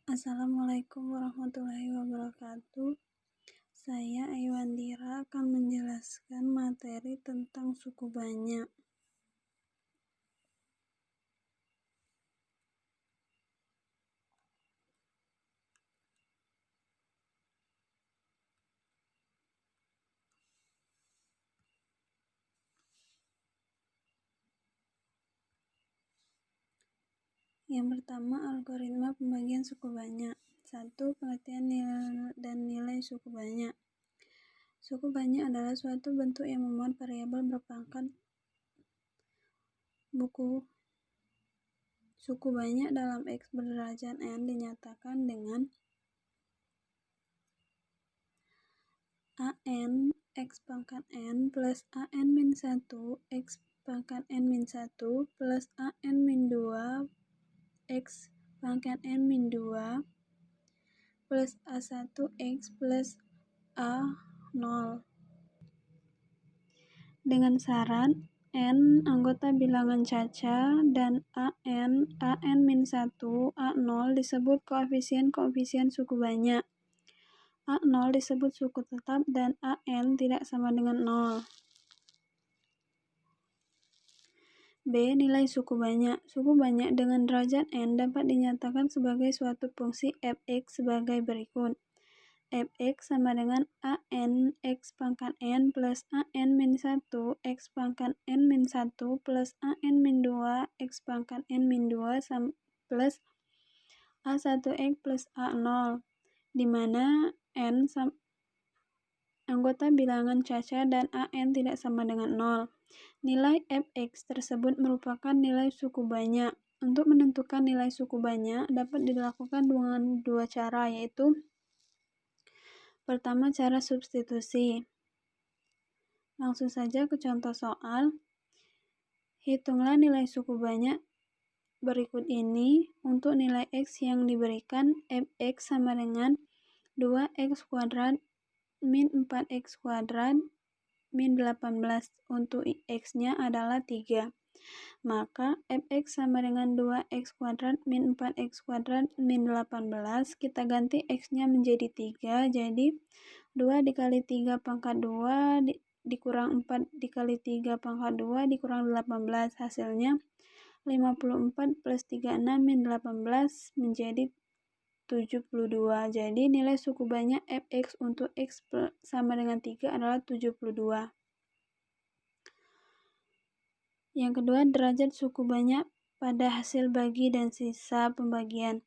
Assalamualaikum warahmatullahi wabarakatuh. Saya Aiwandira akan menjelaskan materi tentang suku banyak. Yang pertama, algoritma pembagian suku banyak. 1. Pengertian dan nilai suku banyak. Suku banyak adalah suatu bentuk yang memuat variabel berpangkat buku. Suku banyak dalam X berderajat N dinyatakan dengan AN X pangkat N plus AN min 1 X pangkat N min 1 plus AN min 2 X pangkat N min 2 plus A1X plus A0 dengan syarat N anggota bilangan caca dan AN min 1 A0 disebut koefisien suku banyak, A0 disebut suku tetap, dan AN tidak sama dengan 0. B. Nilai suku banyak. Suku banyak dengan derajat N dapat dinyatakan sebagai suatu fungsi fx sebagai berikut. Fx sama dengan AN X pangkat N plus AN min 1 X pangkat N min 1 plus AN min 2 X pangkat N min 2 plus A1X plus A0, di mana N anggota bilangan caca dan AN tidak sama dengan 0. Nilai fx tersebut merupakan nilai suku banyak. Untuk menentukan nilai suku banyak dapat dilakukan dengan dua cara, yaitu pertama, cara substitusi. Langsung saja ke contoh soal. Hitunglah nilai suku banyak berikut ini untuk nilai X yang diberikan. Fx sama dengan 2x kuadrat min 4x kuadrat min 18. Untuk X-nya adalah 3. Maka fx sama dengan 2x kuadrat min 4x kuadrat min 18. Kita ganti X-nya menjadi 3. Jadi 2 dikali 3 pangkat 2 dikurang 4 dikali 3 pangkat 2 dikurang 18. Hasilnya 54 plus 36 min 18 menjadi 72. Jadi nilai suku banyak fx untuk X sama dengan 3 adalah 72. Yang kedua, derajat suku banyak pada hasil bagi dan sisa pembagian.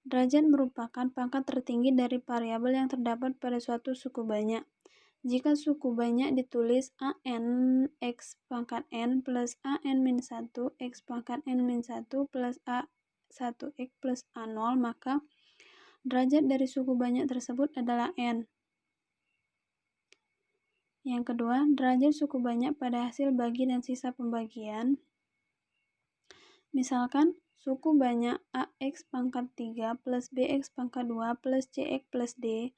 Derajat merupakan pangkat tertinggi dari variabel yang terdapat pada suatu suku banyak. Jika suku banyak ditulis AN X pangkat N plus AN min 1 X pangkat N min 1 plus A1X plus A0, maka derajat dari suku banyak tersebut adalah N. Yang kedua, derajat suku banyak pada hasil bagi dan sisa pembagian. Misalkan, suku banyak AX pangkat 3 plus BX pangkat 2 plus CX plus D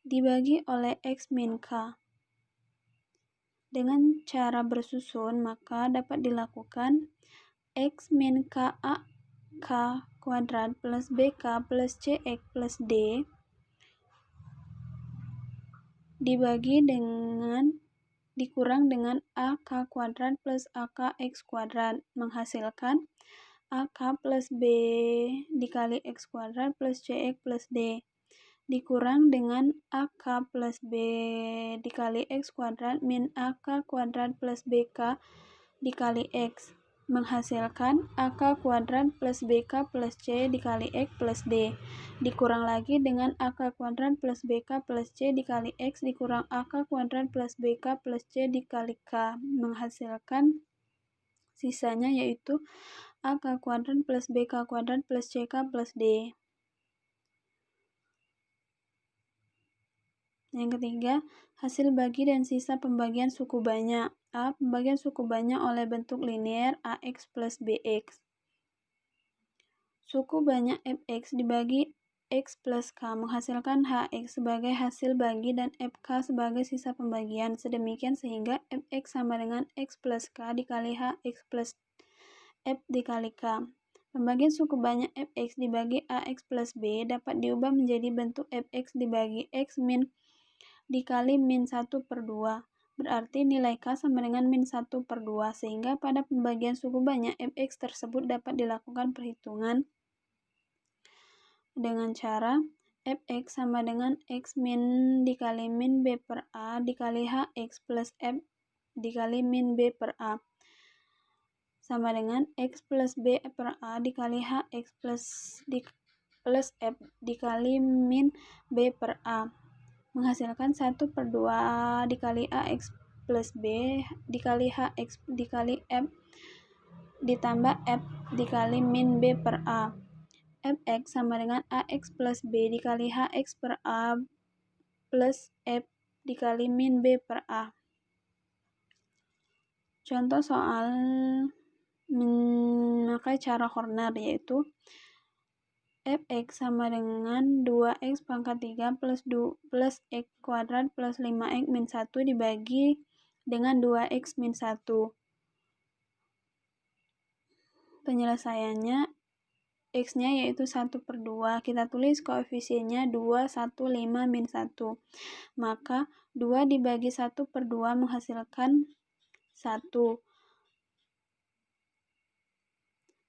dibagi oleh X min K. Dengan cara bersusun, maka dapat dilakukan X min K AK kuadrat plus BK plus CX plus D dikurang dengan AK kuadrat plus AKX kuadrat, menghasilkan AK plus B dikali X kuadrat plus CX plus D dikurang dengan AK plus B dikali X kuadrat min AK kuadrat plus BK dikali X, menghasilkan AK kuadrat plus BK plus C dikali X plus D dikurang lagi dengan AK kuadrat plus BK plus C dikali X dikurang AK kuadrat plus BK plus C dikali K, menghasilkan sisanya yaitu AK kuadrat plus BK kuadrat plus CK plus D. Yang ketiga, hasil bagi dan sisa pembagian suku banyak. A. Pembagian suku banyak oleh bentuk linear AX plus BX. Suku banyak fx dibagi X plus K menghasilkan HX sebagai hasil bagi dan FK sebagai sisa pembagian. Sedemikian sehingga fx sama dengan X plus K dikali HX plus F dikali K. Pembagian suku banyak fx dibagi ax plus b dapat diubah menjadi bentuk fx dibagi x min dikali min 1/2. Berarti nilai K sama dengan min 1/2, sehingga pada pembagian suku banyak fx tersebut dapat dilakukan perhitungan dengan cara fx sama dengan x min dikali min b per a dikali hx plus f dikali min b per a sama dengan x plus b per a dikali hx plus f dikali min b per a, menghasilkan 1/2 dikali ax plus b dikali hx dikali f ditambah f dikali min b per a. Fx sama dengan ax plus b dikali hx per a plus f dikali min b per a. Contoh soal memakai cara Horner, yaitu fx sama dengan 2x pangkat 3 plus x kuadrat plus 5x min 1 dibagi dengan 2x min 1. Penyelesaiannya, x-nya yaitu 1/2. Kita tulis koefisiennya 2, 1, 5, min 1. Maka 2 dibagi 1/2 menghasilkan 1.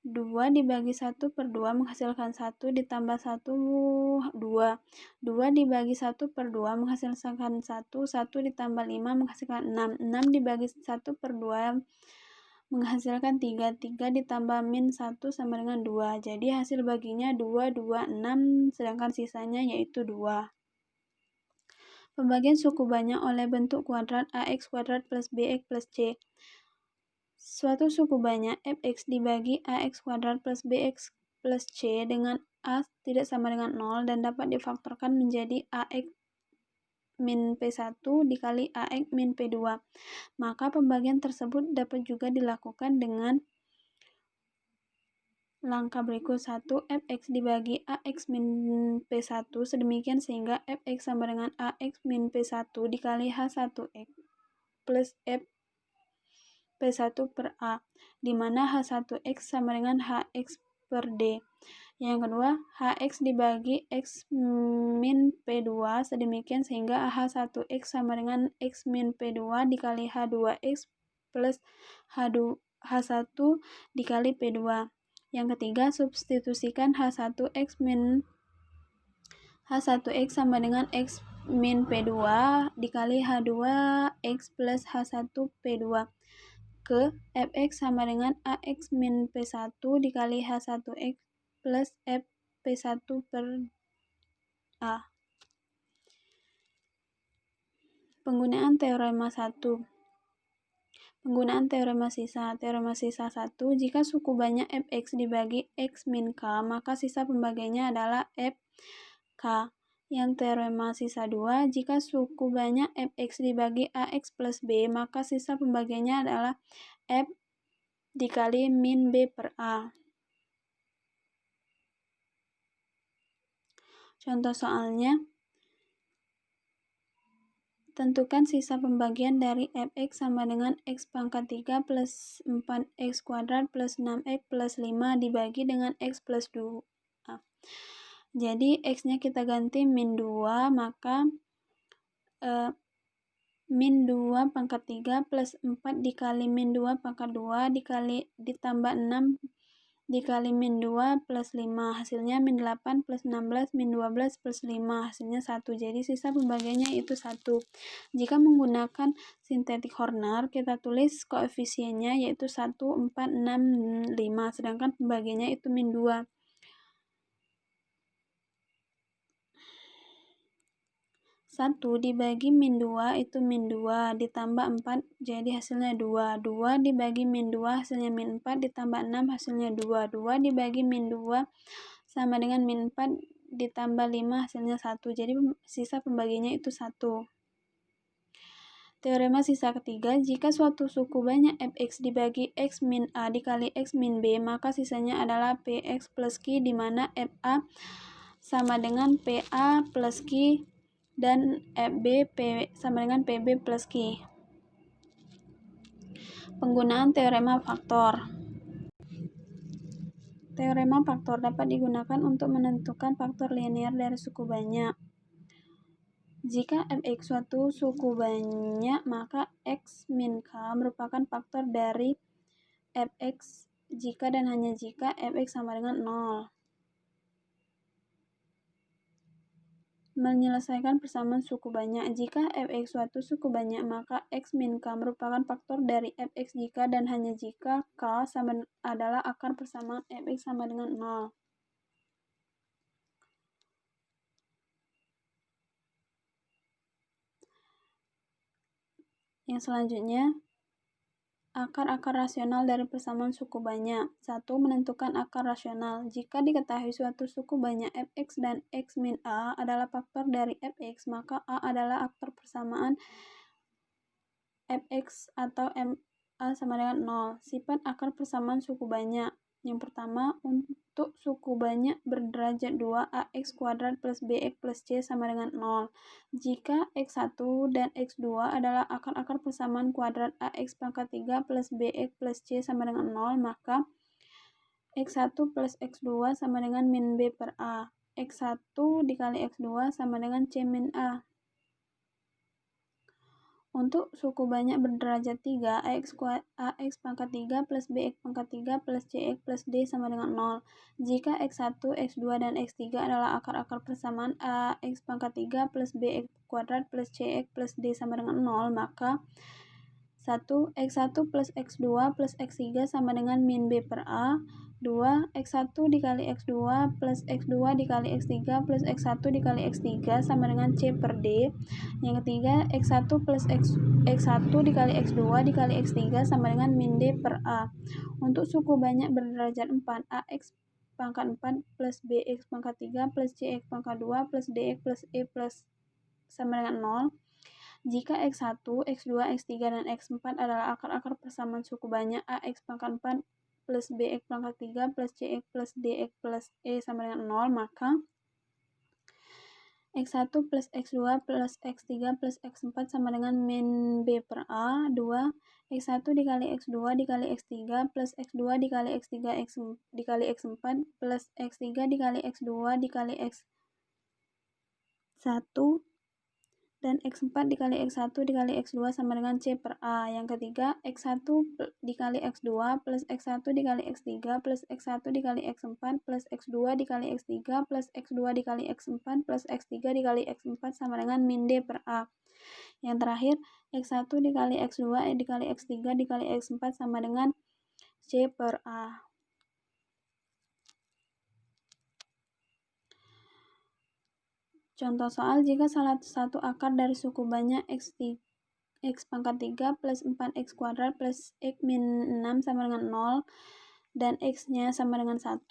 2 dibagi 1/2 menghasilkan 1 ditambah 1, 2. 2 dibagi 1/2 menghasilkan 1, 1 ditambah 5 menghasilkan 6. 6 dibagi 1/2 menghasilkan 3, 3 ditambah min 1 sama dengan 2. Jadi hasil baginya 2, 2, 6, sedangkan sisanya yaitu 2. Pembagian suku banyak oleh bentuk kuadrat ax kuadrat plus bx plus c. Suatu suku banyak fx dibagi ax kuadrat plus bx plus c dengan a tidak sama dengan 0 dan dapat difaktorkan menjadi ax min p1 dikali ax min p2. Maka pembagian tersebut dapat juga dilakukan dengan langkah berikut. 1. Fx dibagi ax min p1 sedemikian sehingga fx sama dengan ax min p1 dikali h1x plus f P1 per A, di mana H1X sama dengan HX per D. Yang kedua, HX dibagi X min P2 sedemikian sehingga H1X sama dengan X min P2 dikali H2X plus H1 dikali P2. Yang ketiga, substitusikan H1X sama dengan X min P2 dikali H2X plus H1 P2 ke fx sama dengan ax min p1 dikali h1x plus f p1 per a. Penggunaan teorema 1. Penggunaan teorema sisa. Teorema sisa 1, jika suku banyak fx dibagi x min k, maka sisa pembagiannya adalah fk. Yang teorema sisa 2, jika suku banyak fx dibagi ax plus b, maka sisa pembagiannya adalah f dikali min b per a. Contoh soalnya, tentukan sisa pembagian dari fx sama dengan x pangkat 3 plus 4x kuadrat plus 6x plus 5 dibagi dengan x plus 2. Jadi x-nya kita ganti min 2, maka min 2 pangkat 3 plus 4 dikali min 2 pangkat 2 dikali ditambah 6 dikali min 2 plus 5, hasilnya min 8 plus 16 min 12 plus 5, hasilnya 1. Jadi sisa pembagiannya itu 1. Jika menggunakan sintetik Horner, kita tulis koefisiennya yaitu 1, 4, 6, 5, sedangkan pembagiannya itu min 2. 1 dibagi min 2 itu min 2 ditambah 4 jadi hasilnya 2. 2 dibagi min 2 hasilnya min 4 ditambah 6 hasilnya 2. 2 dibagi min 2 sama dengan min 4 ditambah 5 hasilnya 1. Jadi sisa pembagiannya itu 1. Teorema sisa ketiga, jika suatu suku banyak fx dibagi x min a dikali x min b, maka sisanya adalah px plus q, di mana fa sama dengan pa plus q dan fb sama dengan pb plus q. Penggunaan teorema faktor. Teorema faktor dapat digunakan untuk menentukan faktor linear dari suku banyak. Jika fx suatu suku banyak, maka x min k merupakan faktor dari fx jika dan hanya jika fx sama dengan 0. Menyelesaikan persamaan suku banyak. Jika fx suatu suku banyak, maka x min k merupakan faktor dari fx jika dan hanya jika k adalah akar persamaan fx sama dengan 0. Yang selanjutnya, akar-akar rasional dari persamaan suku banyak. 1. Menentukan akar rasional. Jika diketahui suatu suku banyak fx dan x min a adalah faktor dari fx, maka a adalah akar persamaan fx atau ma sama dengan 0. Sifat akar persamaan suku banyak. Yang pertama, untuk suku banyak berderajat 2, ax kuadrat plus bx plus c sama dengan 0. Jika x1 dan x2 adalah akar-akar persamaan kuadrat ax pangkat 3 plus bx plus c sama dengan 0, maka x1 plus x2 sama dengan min b per a. x1 dikali x2 sama dengan c min a. Untuk suku banyak berderajat 3, ax pangkat 3 plus bx pangkat 3 plus cx plus d sama dengan 0. Jika x1, x2, dan x3 adalah akar-akar persamaan ax pangkat 3 plus bx kuadrat plus cx plus d sama dengan 0, maka 1. x1 plus x2 plus x3 sama dengan min b per a. 2. x1 dikali x2 plus x2 dikali x3 plus x1 dikali x3 sama dengan c per d. Yang ketiga, x1 plus x1 dikali x2 dikali x3 sama dengan min d per a. Untuk suku banyak berderajat 4, ax pangkat 4 plus bx pangkat 3 plus cx pangkat 2 plus dx plus e plus sama dengan 0. Jika x1, x2, x3, dan x4 adalah akar-akar persamaan suku banyak ax pangkat 4 plus bx pangkat 3 plus cx plus dx plus e sama dengan 0, maka x1 plus x2 plus x3 plus x4 sama dengan min b per a. 2. x1 dikali x2 dikali x3 plus x2 dikali x3 dikali x4 plus x3 dikali x2 dikali x1 dan x4 dikali x1 dikali x2 sama dengan c per a. Yang ketiga, x1 dikali x2 plus x1 dikali x3 plus x1 dikali x4 plus x2 dikali x3 plus x2 dikali x4 plus x3 dikali x4 sama dengan min d per a. Yang terakhir, x1 dikali x2 dikali x3 dikali x4 sama dengan c per a. Contoh soal, jika salah satu akar dari suku banyak x pangkat 3 plus 4x kuadrat plus x min 6 sama dengan 0 dan x-nya sama dengan 1,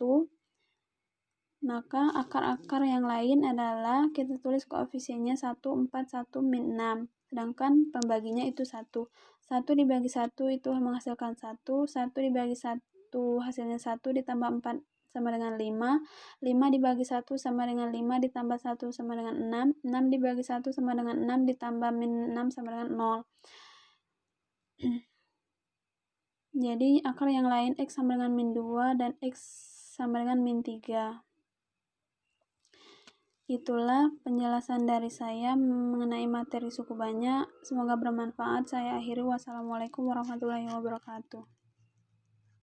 maka akar-akar yang lain adalah, kita tulis koefisiennya 1, 4, 1, min 6. Sedangkan pembaginya itu 1. 1 dibagi 1 itu menghasilkan 1. 1 dibagi 1 hasilnya 1 ditambah 4 sama dengan 5. 5 dibagi 1 sama dengan 5 ditambah 1 sama dengan 6. 6 dibagi 1 sama dengan 6 ditambah min 6 sama dengan 0. Jadi akar yang lain x sama dengan min 2 dan x sama dengan min 3. Itulah penjelasan dari saya mengenai materi suku banyak. Semoga bermanfaat. Saya akhiri. Wassalamualaikum warahmatullahi wabarakatuh.